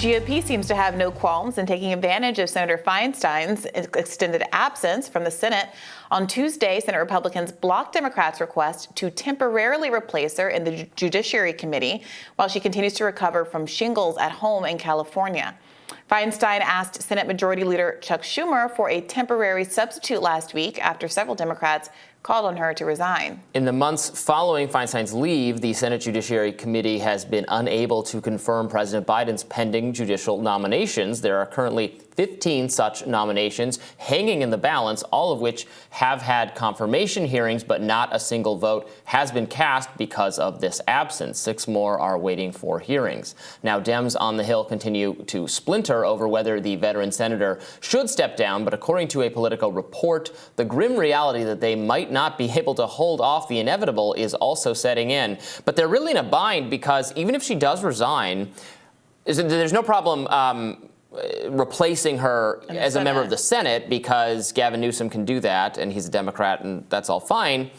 GOP seems to have no qualms in taking advantage of Senator Feinstein's extended absence from the Senate. On Tuesday, Senate Republicans blocked Democrats' request to temporarily replace her in the Judiciary Committee while she continues to recover from shingles at home in California. Feinstein asked Senate Majority Leader Chuck Schumer for a temporary substitute last week after several Democrats called on her to resign. In the months following Feinstein's leave, the Senate Judiciary Committee has been unable to confirm President Biden's pending judicial nominations. There are currently 15 such nominations hanging in the balance, all of which have had confirmation hearings, but not a single vote has been cast because of this absence. 6 more are waiting for hearings. Now, Dems on the Hill continue to splinter over whether the veteran senator should step down, but according to a Politico report, the grim reality that they might not be able to hold off the inevitable is also setting in. But they're really in a bind because even if she does resign, there's no problem replacing her as a member of the Senate because Gavin Newsom can do that, and he's a Democrat, and that's all fine.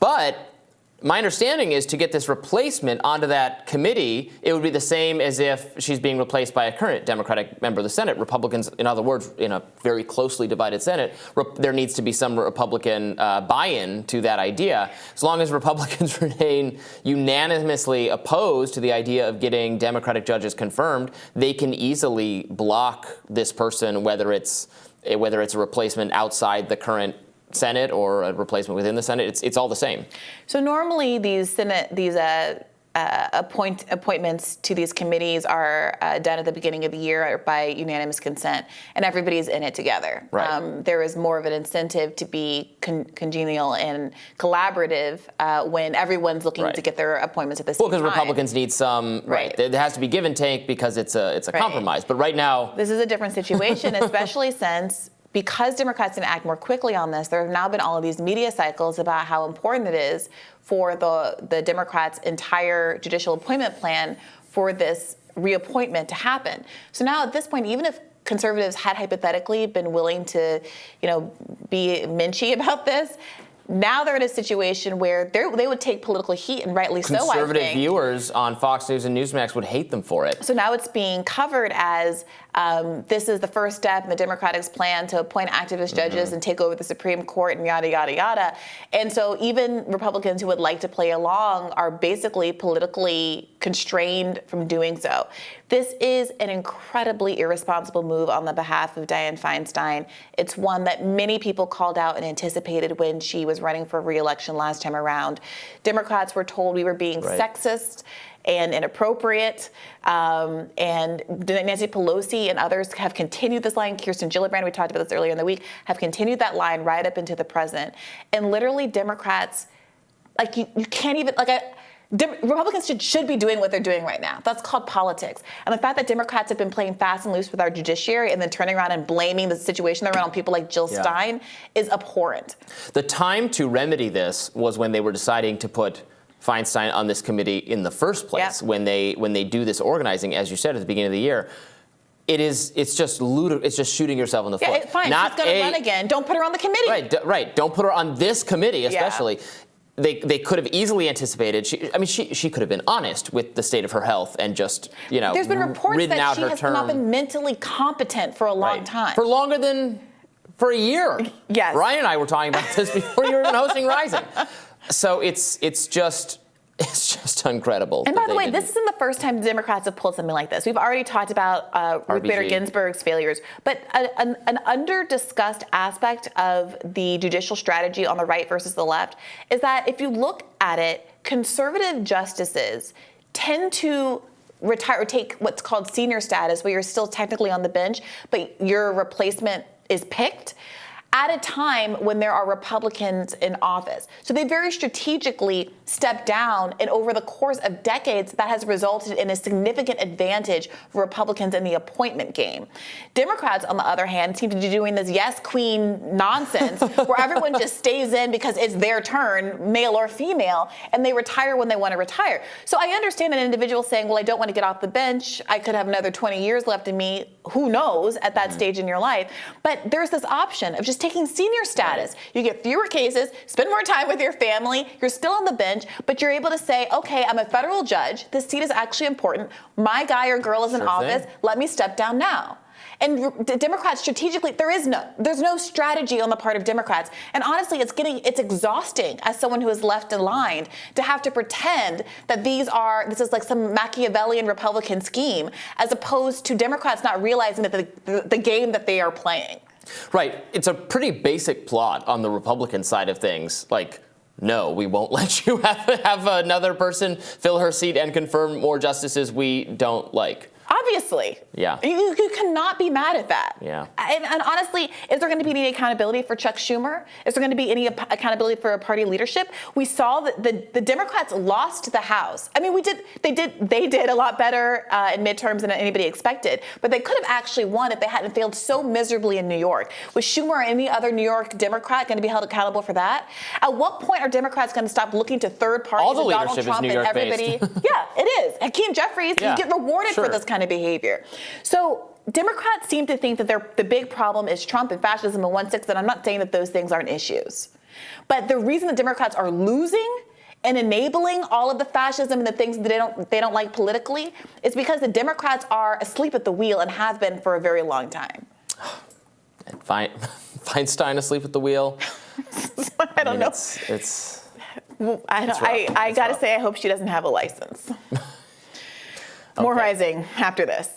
But my understanding is to get this replacement onto that committee, it would be the same as if she's being replaced by a current Democratic member of the Senate. Republicans, in other words, in a very closely divided Senate, there needs to be some Republican buy-in to that idea. As long as Republicans remain unanimously opposed to the idea of getting Democratic judges confirmed, they can easily block this person, whether it's a replacement outside the current Senate or a replacement within the Senate. It's all the same. So normally these appointments to these committees are done at the beginning of the year by unanimous consent, and everybody's in it together. Right. There is more of an incentive to be congenial and collaborative when everyone's looking to get their appointments at the same time. Well, because Republicans need some, there has to be give and take because it's a compromise. But right now, this is a different situation, especially since because Democrats didn't act more quickly on this, there have now been all of these media cycles about how important it is for the Democrats' entire judicial appointment plan for this reappointment to happen. So now at this point, even if conservatives had hypothetically been willing to, be minchy about this, now they're in a situation where they would take political heat, and rightly so, I think. Conservative viewers on Fox News and Newsmax would hate them for it. So now it's being covered as this is the first step in the Democrats' plan to appoint activist judges and take over the Supreme Court and yada, yada, yada. And so even Republicans who would like to play along are basically politically constrained from doing so. This is an incredibly irresponsible move on the behalf of Dianne Feinstein. It's one that many people called out and anticipated when she was running for re-election last time around. Democrats were told we were being sexist and inappropriate, and Nancy Pelosi and others have continued this line. Kirsten Gillibrand, we talked about this earlier in the week, have continued that line right up into the present. And literally Democrats, you can't even, Republicans should be doing what they're doing right now. That's called politics. And the fact that Democrats have been playing fast and loose with our judiciary and then turning around and blaming the situation they're in on people like Jill Stein is abhorrent. The time to remedy this was when they were deciding to put Feinstein on this committee in the first place. When they do this organizing, as you said at the beginning of the year, it's just ludicrous. It's just shooting yourself in the foot. Yeah, fine. She's going to run again. Don't put her on the committee. Right. Don't put her on this committee, especially. They could have easily anticipated. She could have been honest with the state of her health and just There's been reports that she has not been mentally competent for a long time. For a year. Yes. Brian and I were talking about this before you were even hosting Rising. So it's just incredible. And by the way, this isn't the first time the Democrats have pulled something like this. We've already talked about Ruth Bader Ginsburg's failures, but an under-discussed aspect of the judicial strategy on the right versus the left is that if you look at it, conservative justices tend to retire or take what's called senior status, where you're still technically on the bench, but your replacement is picked at a time when there are Republicans in office. So they very strategically stepped down, and over the course of decades, that has resulted in a significant advantage for Republicans in the appointment game. Democrats, on the other hand, seem to be doing this yes queen nonsense where everyone just stays in because it's their turn, male or female, and they retire when they want to retire. So I understand an individual saying, well, I don't want to get off the bench. I could have another 20 years left in me. Who knows at that stage in your life? But there's this option of just just taking senior status. You get fewer cases, spend more time with your family, you're still on the bench, but you're able to say, okay, I'm a federal judge, this seat is actually important, my guy or girl is in office, let me step down now. And the Democrats strategically, there's no strategy on the part of Democrats. And honestly, it's exhausting as someone who is left aligned to have to pretend that this is like some Machiavellian Republican scheme, as opposed to Democrats not realizing that the game that they are playing. Right. It's a pretty basic plot on the Republican side of things. Like, no, we won't let you have another person fill her seat and confirm more justices we don't like. Obviously. Yeah. You cannot be mad at that. Yeah. And honestly, is there going to be any accountability for Chuck Schumer? Is there going to be any accountability for party leadership? We saw that the Democrats lost the House. I mean, they did a lot better in midterms than anybody expected, but they could have actually won if they hadn't failed so miserably in New York. Was Schumer or any other New York Democrat going to be held accountable for that? At what point are Democrats going to stop looking to third parties? All the and leadership Donald Trump is New York and everybody? based. Yeah, it is. Hakeem Jeffries, you get rewarded for this kind of behavior. So Democrats seem to think that the big problem is Trump and fascism and 1/6, and I'm not saying that those things aren't issues. But the reason that Democrats are losing and enabling all of the fascism and the things that they don't like politically is because the Democrats are asleep at the wheel and have been for a very long time. Feinstein asleep at the wheel? I don't know. I got to say, I hope she doesn't have a license. More Rising after this.